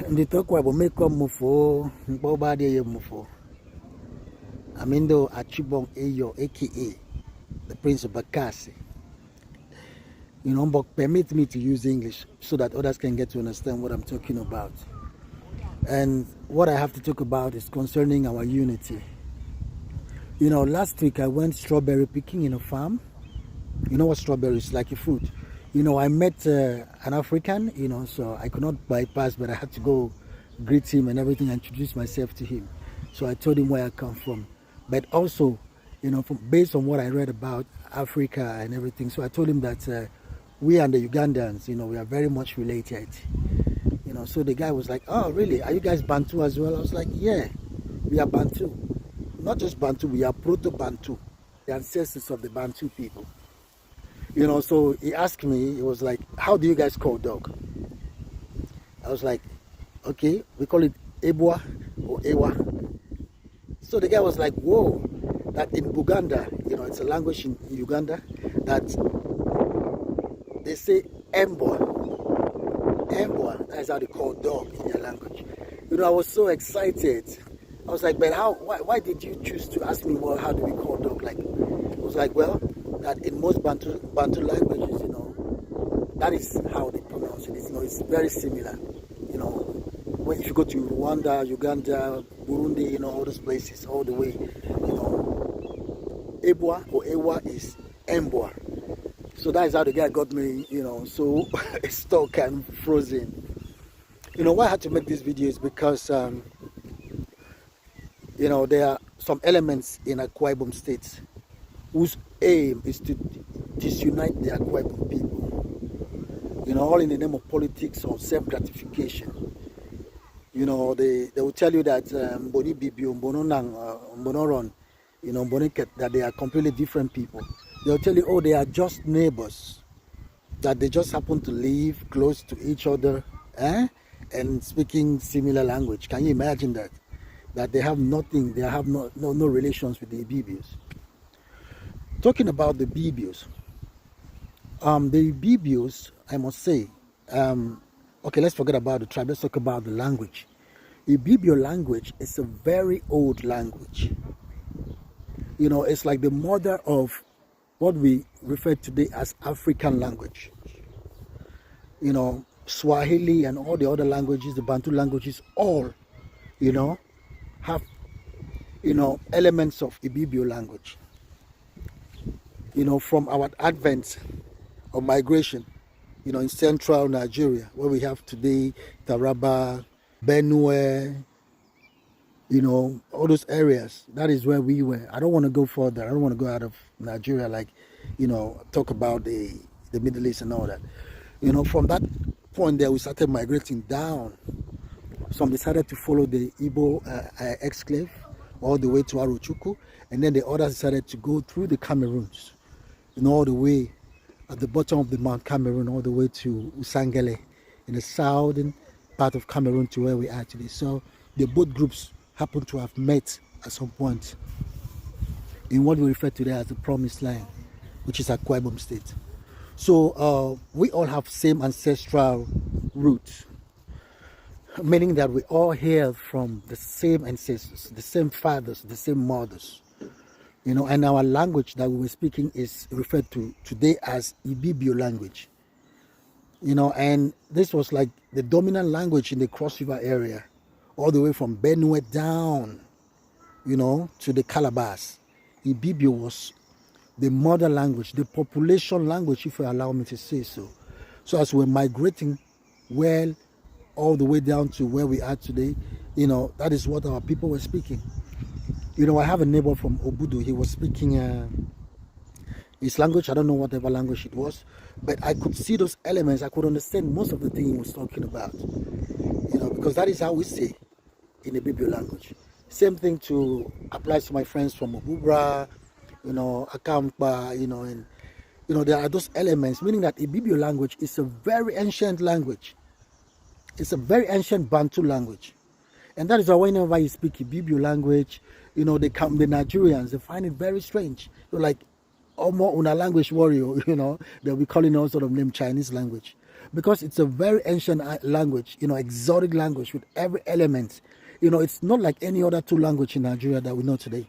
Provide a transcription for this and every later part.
The talk about make come mufo, boba de mufo. Amindo Achibong Ayo, aka the Prince of Bakassi. But permit me to use English so that others can get to understand what I'm talking about. And what I have to talk about is concerning our unity. Last week I went strawberry picking in a farm. You know what strawberry is, like a fruit. I met an African, so I could not bypass, but I had to go greet him and everything, introduce myself to him. So I told him where I come from. But also, based on what I read about Africa and everything, so I told him that we and the Ugandans, we are very much related. So the guy was like, oh, really? Are you guys Bantu as well? I was like, yeah, we are Bantu. Not just Bantu, we are Proto-Bantu, the ancestors of the Bantu people. So he asked me, he was like, how do you guys call dog? I was like, okay, we call it Ebwa or Ewa. So the guy was like, whoa, that in Buganda, it's a language in Uganda, that they say Embwa. Embwa, that's how they call dog in their language. I was so excited. I was like, but why did you choose to ask me, well, how do we call dog? Like, I was like, well, that in most Bantu languages, that is how they pronounce it. It's very similar. If you go to Rwanda, Uganda, Burundi, all those places, all the way, Ebwa or Ewa is Embwa. So that is how the guy got me, so stuck and frozen. Why I had to make this video is because, there are some elements in Akwa Ibom State whose aim is to disunite the Akwa Ibom people. All in the name of politics or self-gratification. They will tell you that Mboni Bibio, Mbononang, Mbonoron, that they are completely different people. They'll tell you, oh, they are just neighbors, that they just happen to live close to each other, and speaking similar language. Can you imagine that? That they have nothing, they have no relations with the Ibibios. Talking about the Ibibios, I must say, okay, let's forget about the tribe, let's talk about the language. Ibibio language is a very old language. It's like the mother of what we refer today as African language. Swahili and all the other languages, the Bantu languages, all, have, elements of Ibibio language. From our advent of migration, in central Nigeria, where we have today Taraba, Benue, all those areas. That is where we were. I don't want to go further. I don't want to go out of Nigeria, like, talk about the Middle East and all that. From that point there, we started migrating down. Some decided to follow the Igbo exclave all the way to Arochukwu, and then the others decided to go through the Cameroons, all the way at the bottom of the Mount Cameroon, all the way to Usangele, in the southern part of Cameroon to where we are today. So the both groups happen to have met at some point in what we refer to today as the Promised Land, which is Akwa Ibom State. So we all have same ancestral roots, meaning that we all hail from the same ancestors, the same fathers, the same mothers. And our language that we were speaking is referred to today as Ibibio language. And this was like the dominant language in the Cross River area, all the way from Benue down, to the Calabas. Ibibio was the mother language, the population language, if you allow me to say so. So as we're migrating all the way down to where we are today, that is what our people were speaking. I have a neighbor from Obudu. He was speaking his language. I don't know whatever language it was, but I could see those elements. I could understand most of the thing he was talking about, because that is how we say in the Ibibio language. Same thing applies to my friends from Obubra, Akampa, and there are those elements, meaning that Ibibio language is a very ancient language. It's a very ancient Bantu language. And that is why whenever you speak Ibibio language, the Nigerians, they find it very strange. They're like, Omo una language warrior, they'll be calling all sort of name Chinese language. Because it's a very ancient language, exotic language with every element. It's not like any other two language in Nigeria that we know today.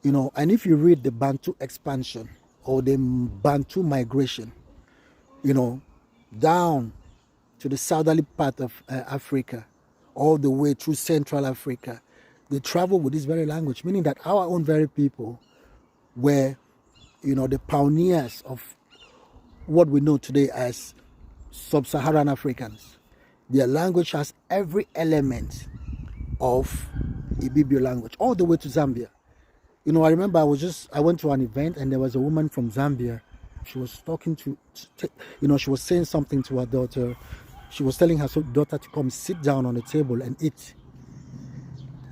And if you read the Bantu expansion or the Bantu migration, down to the southerly part of Africa, all the way through Central Africa, they travel with this very language, meaning that our own very people were, the pioneers of what we know today as sub-Saharan Africans. Their language has every element of Ibibio language, all the way to Zambia. I remember I went to an event and there was a woman from Zambia. She was talking she was saying something to her daughter. She was telling her daughter to come sit down on the table and eat.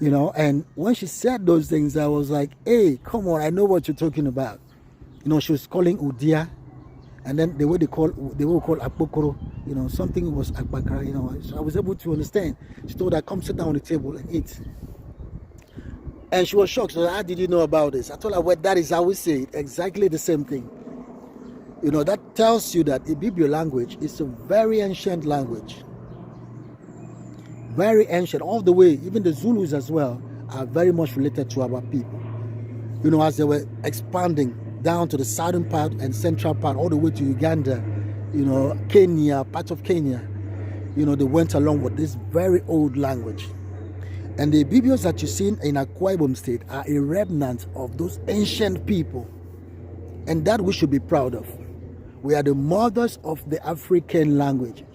And when she said those things, I was like, hey, come on, I know what you're talking about. She was calling Udia, and then they would call Akpokoro, something was Akbakara, so I was able to understand. She told her, come sit down on the table and eat. And she was shocked. So how did you know about this? I told her, well, that is how we say it, exactly the same thing. That tells you that Ibibio language is a very ancient language. Very ancient, all the way, even the Zulus as well are very much related to our people. As they were expanding down to the southern part and central part, all the way to Uganda, Kenya, part of Kenya, they went along with this very old language. And the Ibibios that you see in Akwa Ibom State are a remnant of those ancient people. And that we should be proud of. We are the mothers of the African languages,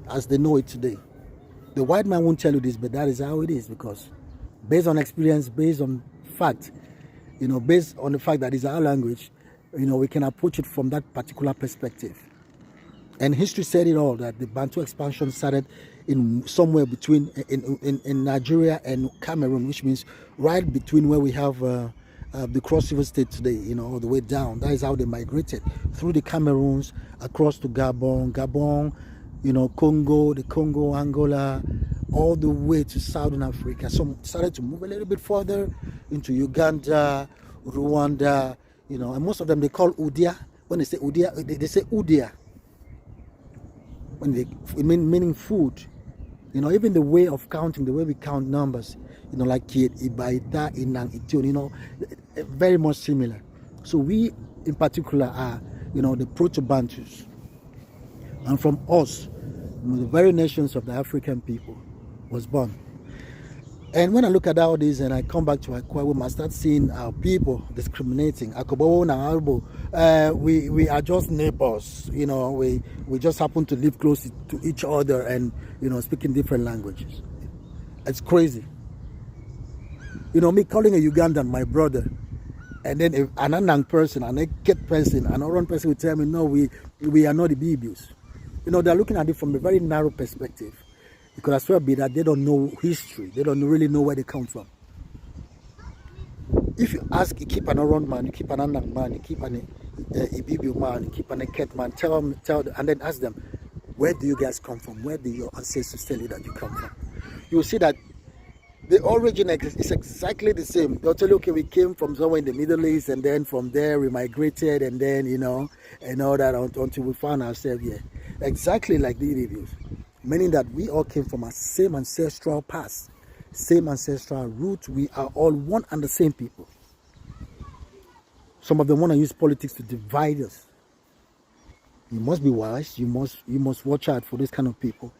as they know it today. The white man won't tell you this, but that is how it is, because based on experience, based on fact, based on the fact that it's our language, we can approach it from that particular perspective. And history said it all, that the Bantu expansion started in somewhere between in Nigeria and Cameroon, which means right between where we have the Cross River State today, all the way down. That is how they migrated through the Cameroons across to Gabon, Congo, the Congo, Angola, all the way to Southern Africa. Some started to move a little bit further into Uganda, Rwanda, and most of them they call Udia. When they say Udia, they say Udia. Meaning food. Even the way of counting, the way we count numbers, like Kiet, Ibaita, Inang, Ition, very much similar. So we in particular are, the Proto-Bantus. And from us, the very nations of the African people was born. And when I look at all this and I come back to Akwa Ibom, I start seeing our people discriminating. We are just neighbors, we just happen to live close to each other and, speaking different languages. It's crazy. Me calling a Ugandan my brother, and then an Anang person, an Eket person, an Oron person will tell me, no, we are not the Ibibios. They're looking at it from a very narrow perspective. It could as well be that they don't know history. They don't really know where they come from. If you ask, you keep an Oron man, you keep an Anang man, you keep an Ibibio man, you keep an Eket man, tell them, and then ask them, where do you guys come from? Where do your ancestors tell you that you come from? You will see that the origin is exactly the same. They'll tell you, okay, we came from somewhere in the Middle East, and then from there we migrated, and then, and all that until we found ourselves here. Exactly like the Ibibios. Meaning that we all came from a same ancestral past, same ancestral root. We are all one and the same people. Some of them want to use politics to divide us. You must be wise. You must watch out for this kind of people.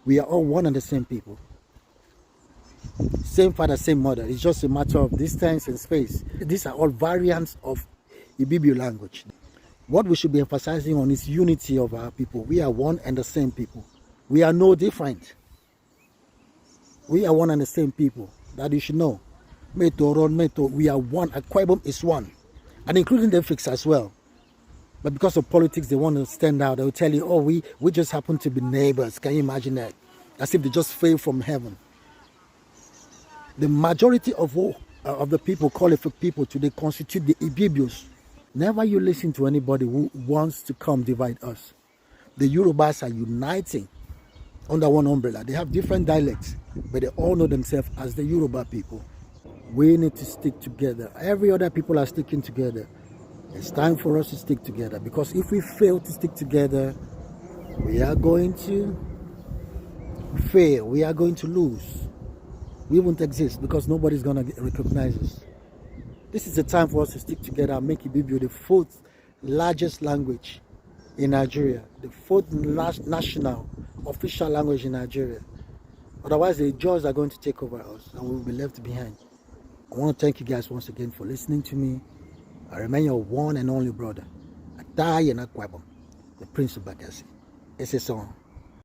We are all one and the same people. Same father, same mother. It's just a matter of distance and space. These are all variants of Ibibio language. What we should be emphasizing on is unity of our people. We are one and the same people. We are no different. We are one and the same people. That you should know. We are one. Akwa Ibom is one. And including the Effiks as well. But because of politics, they want to stand out. They will tell you, oh, we just happen to be neighbors. Can you imagine that? As if they just fell from heaven. The majority of the people, Efik people today, constitute the Ibibios. Never you listen to anybody who wants to come divide us. The Yorubas are uniting under one umbrella. They have different dialects, but they all know themselves as the Yoruba people. We need to stick together. Every other people are sticking together. It's time for us to stick together, because if we fail to stick together, we are going to fail. We are going to lose. We won't exist because nobody's going to recognize us. This is the time for us to stick together and make Ibibio the fourth largest language in Nigeria, the fourth national official language in Nigeria. Otherwise, the Jaws are going to take over us and we will be left behind. I want to thank you guys once again for listening to me. I remain your one and only brother, Akwa Ibomites, the Prince of Bakassi. It's a song.